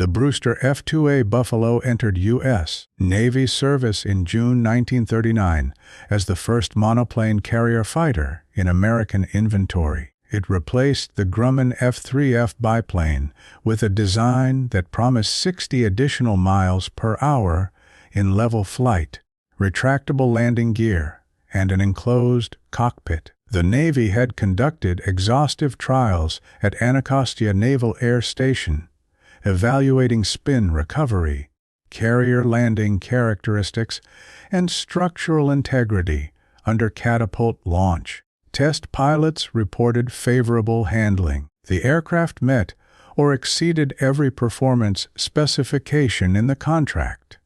The Brewster F2A Buffalo entered U.S. Navy service in June 1939 as the first monoplane carrier fighter in American inventory. It replaced the Grumman F-3F biplane with a design that promised 60 additional miles per hour in level flight, retractable landing gear, and an enclosed cockpit. The Navy had conducted exhaustive trials at Anacostia Naval Air Station, evaluating spin recovery, carrier landing characteristics, and structural integrity under catapult launch. Test pilots reported favorable handling. The aircraft met or exceeded every performance specification in the contract.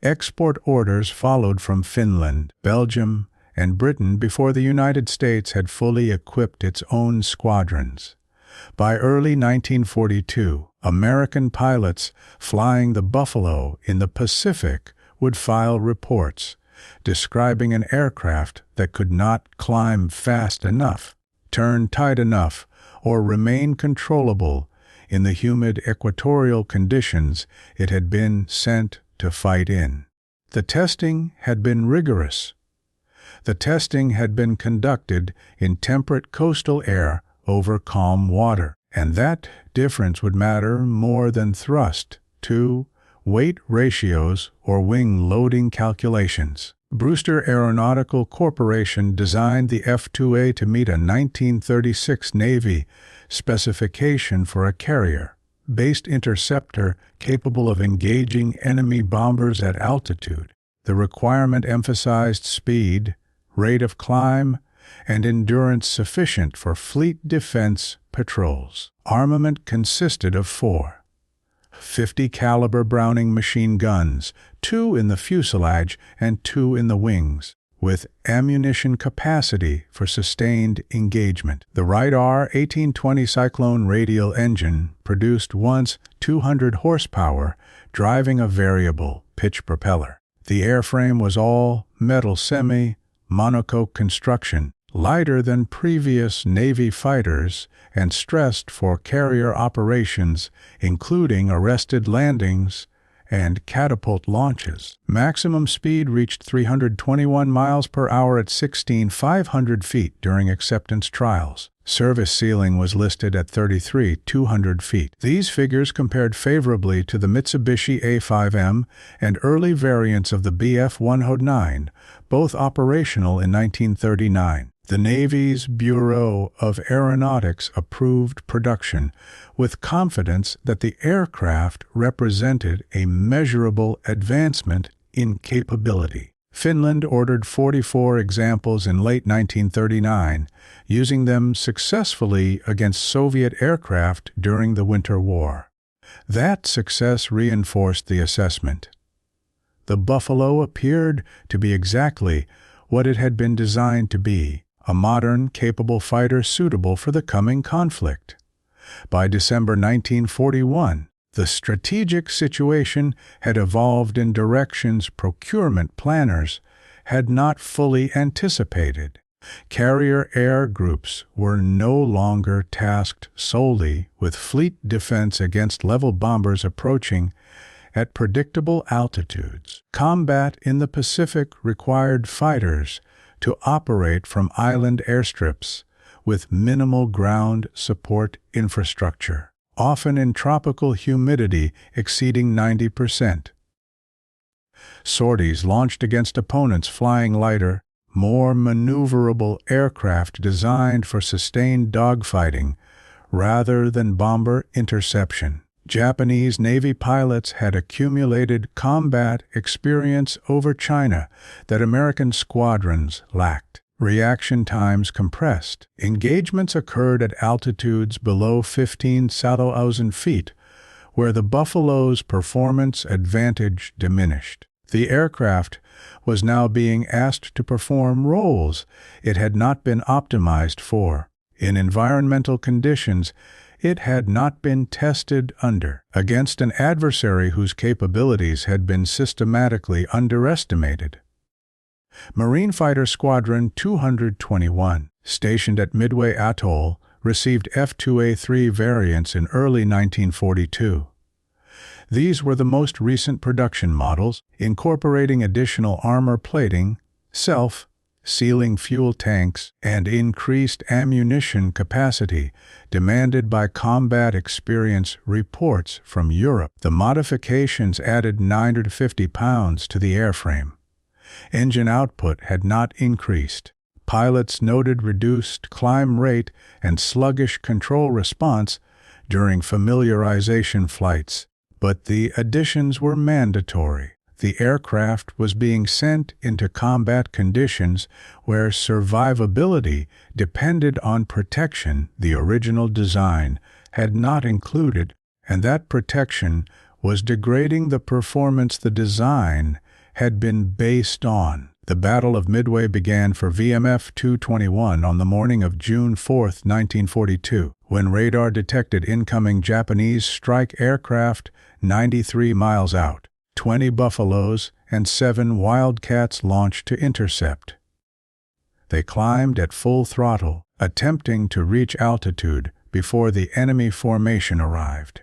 Export orders followed from Finland, Belgium, and Britain before the United States had fully equipped its own squadrons. By early 1942, American pilots flying the Buffalo in the Pacific would file reports describing an aircraft that could not climb fast enough, turn tight enough, or remain controllable in the humid equatorial conditions it had been sent to fight in. The testing had been rigorous. The testing had been conducted in temperate coastal air over calm water, and that difference would matter more than thrust to weight ratios or wing loading calculations. Brewster Aeronautical Corporation designed the F-2A to meet a 1936 Navy specification for a carrier-based interceptor capable of engaging enemy bombers at altitude. The requirement emphasized speed, rate of climb, and endurance sufficient for fleet defense patrols. Armament consisted of 4 .50 caliber Browning machine guns, 2 in the fuselage and 2 in the wings, with ammunition capacity for sustained engagement. The Wright R-1820 Cyclone radial engine produced once 200 horsepower, driving a variable pitch propeller. The airframe was all metal semi-monocoque construction, lighter than previous Navy fighters and stressed for carrier operations, including arrested landings and catapult launches. Maximum speed reached 321 miles per hour at 16,500 feet during acceptance trials. Service ceiling was listed at 33,200 feet. These figures compared favorably to the Mitsubishi A5M and early variants of the BF-109, both operational in 1939. The Navy's Bureau of Aeronautics approved production with confidence that the aircraft represented a measurable advancement in capability. Finland ordered 44 examples in late 1939, using them successfully against Soviet aircraft during the Winter War. That success reinforced the assessment. The Buffalo appeared to be exactly what it had been designed to be, a modern, capable fighter suitable for the coming conflict. By December 1941, the strategic situation had evolved in directions procurement planners had not fully anticipated. Carrier air groups were no longer tasked solely with fleet defense against level bombers approaching at predictable altitudes. Combat in the Pacific required fighters to operate from island airstrips with minimal ground support infrastructure, often in tropical humidity exceeding 90%. Sorties launched against opponents flying lighter, more maneuverable aircraft designed for sustained dogfighting rather than bomber interception. Japanese Navy pilots had accumulated combat experience over China that American squadrons lacked. Reaction times compressed. Engagements occurred at altitudes below 15,000 feet, where the Buffalo's performance advantage diminished. The aircraft was now being asked to perform roles it had not been optimized for, in environmental conditions it had not been tested under, against an adversary whose capabilities had been systematically underestimated. Marine Fighter Squadron 221, stationed at Midway Atoll, received F-2A-3 variants in early 1942. These were the most recent production models, incorporating additional armor plating, self-sealing fuel tanks, and increased ammunition capacity demanded by combat experience reports from Europe. The modifications added 950 pounds to the airframe. Engine output had not increased. Pilots noted reduced climb rate and sluggish control response during familiarization flights, but the additions were mandatory. The aircraft was being sent into combat conditions where survivability depended on protection the original design had not included, and that protection was degrading the performance the design had been based on. The Battle of Midway began for VMF 221 on the morning of June 4, 1942, when radar detected incoming Japanese strike aircraft 93 miles out. 20 Buffaloes and 7 Wildcats launched to intercept. They climbed at full throttle, attempting to reach altitude before the enemy formation arrived.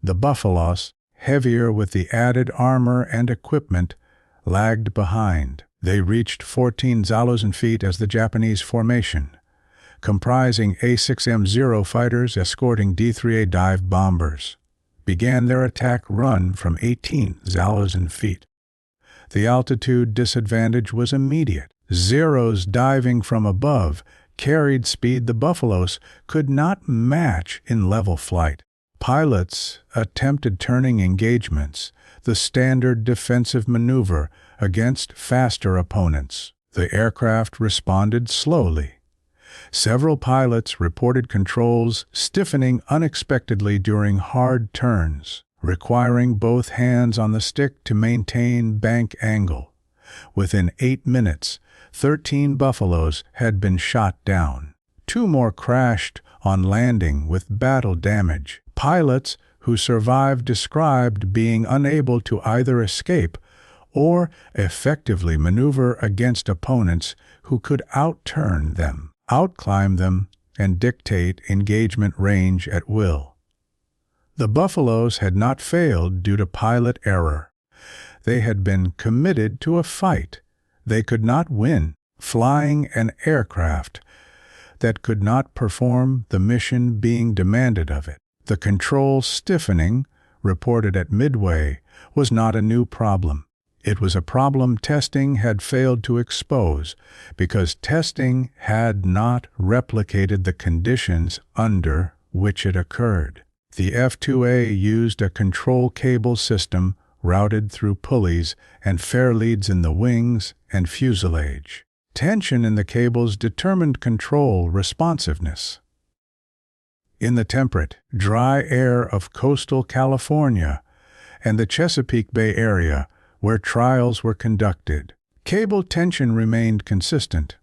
The Buffaloes, heavier with the added armor and equipment, lagged behind. They reached 14,000 feet as the Japanese formation, comprising A6M0 fighters escorting D-3A dive bombers, began their attack run from 18,000 feet. The altitude disadvantage was immediate. Zeros diving from above carried speed the Buffaloes could not match in level flight. Pilots attempted turning engagements, the standard defensive maneuver against faster opponents. The aircraft responded slowly. Several pilots reported controls stiffening unexpectedly during hard turns, requiring both hands on the stick to maintain bank angle. Within 8 minutes, 13 Buffaloes had been shot down. 2 more crashed on landing with battle damage. Pilots who survived described being unable to either escape or effectively maneuver against opponents who could outturn them, outclimb them, and dictate engagement range at will. The Buffaloes had not failed due to pilot error. They had been committed to a fight. They could not win flying an aircraft that could not perform the mission being demanded of it. The control stiffening, reported at Midway, was not a new problem. It was a problem testing had failed to expose because testing had not replicated the conditions under which it occurred. The F2A used a control cable system routed through pulleys and fairleads in the wings and fuselage. Tension in the cables determined control responsiveness. In the temperate, dry air of coastal California and the Chesapeake Bay area, where trials were conducted, cable tension remained consistent.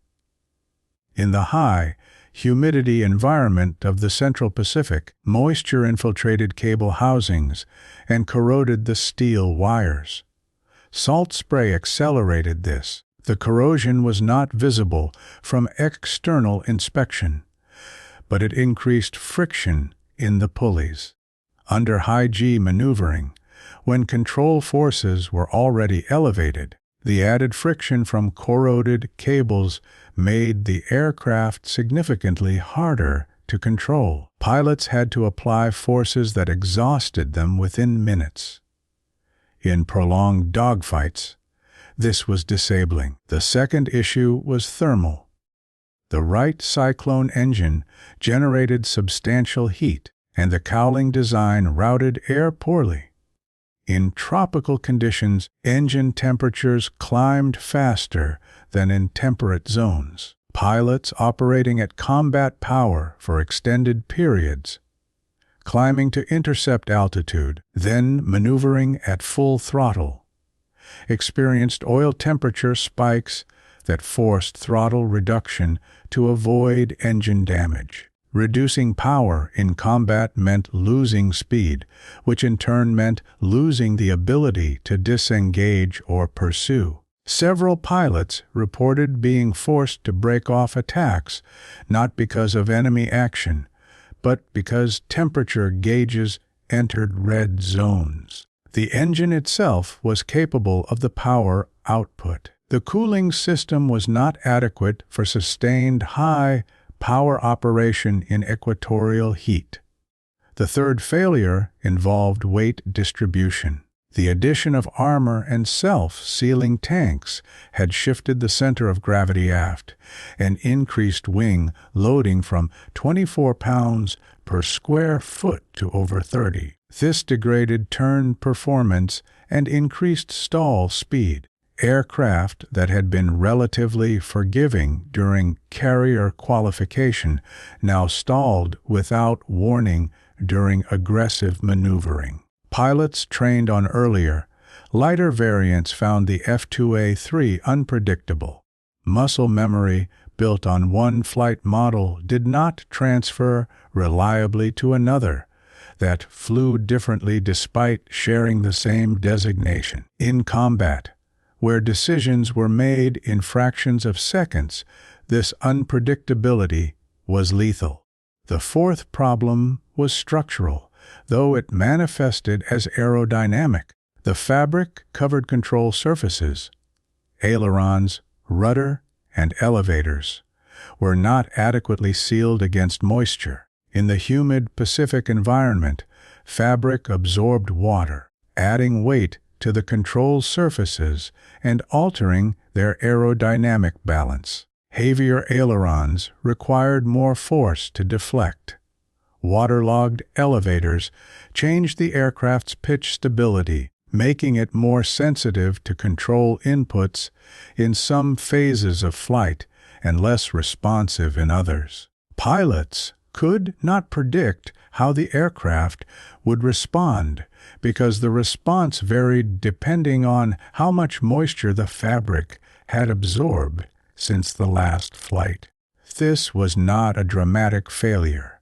In the high, humidity environment of the Central Pacific, moisture infiltrated cable housings and corroded the steel wires. Salt spray accelerated this. The corrosion was not visible from external inspection, but it increased friction in the pulleys. Under high-G maneuvering, when control forces were already elevated, the added friction from corroded cables made the aircraft significantly harder to control. Pilots had to apply forces that exhausted them within minutes. In prolonged dogfights, this was disabling. The second issue was thermal. The Wright Cyclone engine generated substantial heat, and the cowling design routed air poorly. In tropical conditions, engine temperatures climbed faster than in temperate zones. Pilots operating at combat power for extended periods, climbing to intercept altitude, then maneuvering at full throttle, experienced oil temperature spikes that forced throttle reduction to avoid engine damage. Reducing power in combat meant losing speed, which in turn meant losing the ability to disengage or pursue. Several pilots reported being forced to break off attacks, not because of enemy action, but because temperature gauges entered red zones. The engine itself was capable of the power output. The cooling system was not adequate for sustained high-power operation in equatorial heat. The third failure involved weight distribution. The addition of armor and self-sealing tanks had shifted the center of gravity aft and increased wing loading from 24 pounds per square foot to over 30. This degraded turn performance and increased stall speed. Aircraft that had been relatively forgiving during carrier qualification now stalled without warning during aggressive maneuvering. Pilots trained on earlier, lighter variants found the F2A-3 unpredictable. Muscle memory built on one flight model did not transfer reliably to another that flew differently despite sharing the same designation. In combat, where decisions were made in fractions of seconds, this unpredictability was lethal. The fourth problem was structural, though it manifested as aerodynamic. The fabric-covered control surfaces, ailerons, rudder, and elevators, were not adequately sealed against moisture. In the humid Pacific environment, fabric absorbed water, adding weight to the control surfaces and altering their aerodynamic balance. Heavier ailerons required more force to deflect. Waterlogged elevators changed the aircraft's pitch stability, making it more sensitive to control inputs in some phases of flight and less responsive in others. Pilots could not predict how the aircraft would respond because the response varied depending on how much moisture the fabric had absorbed since the last flight. This was not a dramatic failure.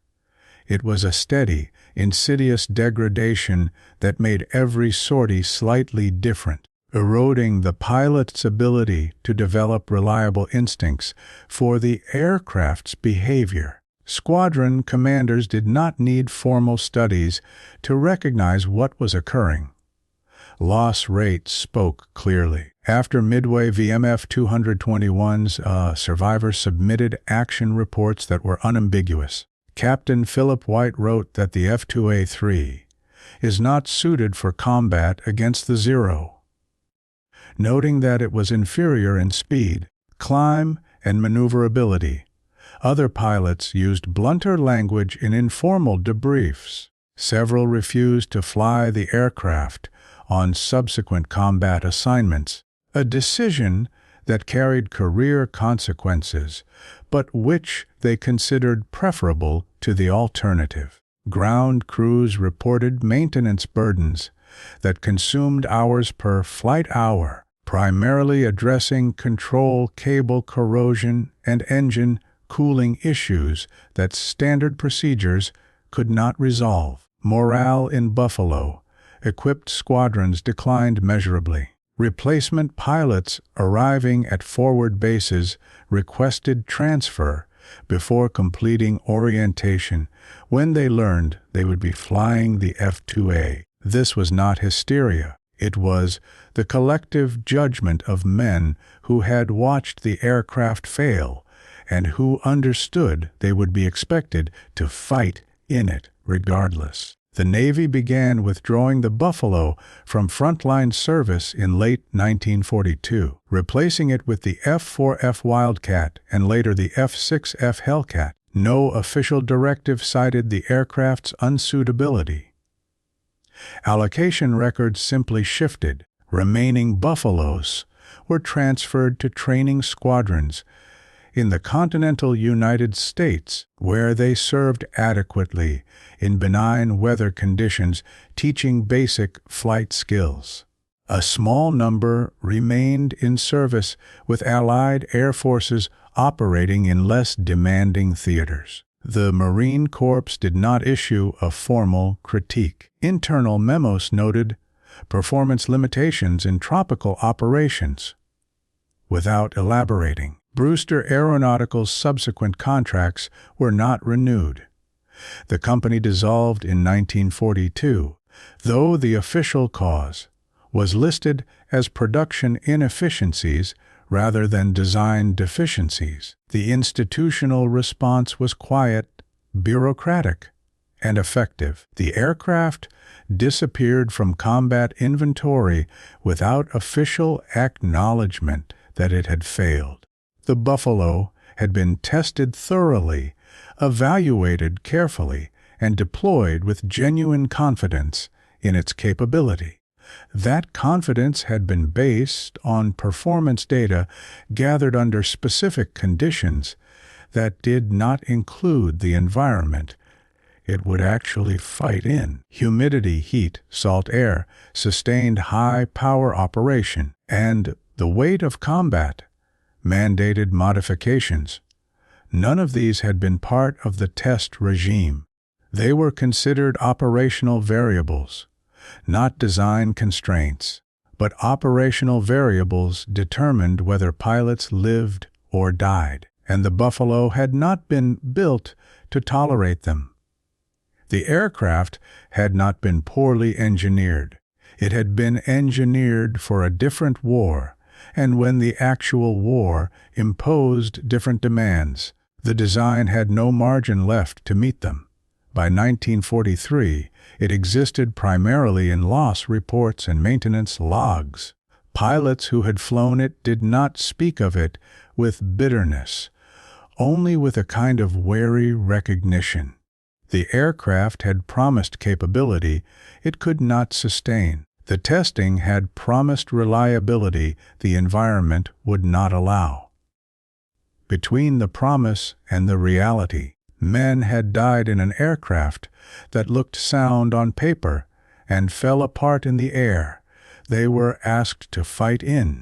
It was a steady, insidious degradation that made every sortie slightly different, eroding the pilot's ability to develop reliable instincts for the aircraft's behavior. Squadron commanders did not need formal studies to recognize what was occurring. Loss rates spoke clearly. After Midway VMF 221's survivors submitted action reports that were unambiguous. Captain Philip White wrote that the F2A-3 is not suited for combat against the Zero, noting that it was inferior in speed, climb, and maneuverability. Other pilots used blunter language in informal debriefs. Several refused to fly the aircraft on subsequent combat assignments, a decision that carried career consequences, but which they considered preferable to the alternative. Ground crews reported maintenance burdens that consumed hours per flight hour, primarily addressing control cable corrosion and engine cooling issues that standard procedures could not resolve. Morale in Buffalo equipped squadrons declined measurably. Replacement pilots arriving at forward bases requested transfer before completing orientation when they learned they would be flying the F2A. This was not hysteria. It was the collective judgment of men who had watched the aircraft fail and who understood they would be expected to fight in it regardless. The Navy began withdrawing the Buffalo from frontline service in late 1942, replacing it with the F-4F Wildcat and later the F-6F Hellcat. No official directive cited the aircraft's unsuitability. Allocation records simply shifted. Remaining Buffaloes were transferred to training squadrons in the continental United States, where they served adequately in benign weather conditions, teaching basic flight skills. A small number remained in service with Allied air forces operating in less demanding theaters. The Marine Corps did not issue a formal critique. Internal memos noted performance limitations in tropical operations, without elaborating. Brewster Aeronautical's subsequent contracts were not renewed, The company dissolved in 1942, though the official cause was listed as production inefficiencies rather than design deficiencies. The institutional response was quiet, bureaucratic, and effective. The aircraft disappeared from combat inventory without official acknowledgement that it had failed. The Buffalo had been tested thoroughly, evaluated carefully, and deployed with genuine confidence in its capability. That confidence had been based on performance data gathered under specific conditions that did not include the environment it would actually fight in. Humidity, heat, salt air, sustained high-power operation, and the weight of combat mandated modifications. None of these had been part of the test regime. They were considered operational variables, not design constraints, but operational variables determined whether pilots lived or died, and the Buffalo had not been built to tolerate them. The aircraft had not been poorly engineered. It had been engineered for a different war, and when the actual war imposed different demands, the design had no margin left to meet them. By 1943, it existed primarily in loss reports and maintenance logs. Pilots who had flown it did not speak of it with bitterness, only with a kind of wary recognition. The aircraft had promised capability it could not sustain. The testing had promised reliability the environment would not allow. Between the promise and the reality, men had died in an aircraft that looked sound on paper and fell apart in the air they were asked to fight in.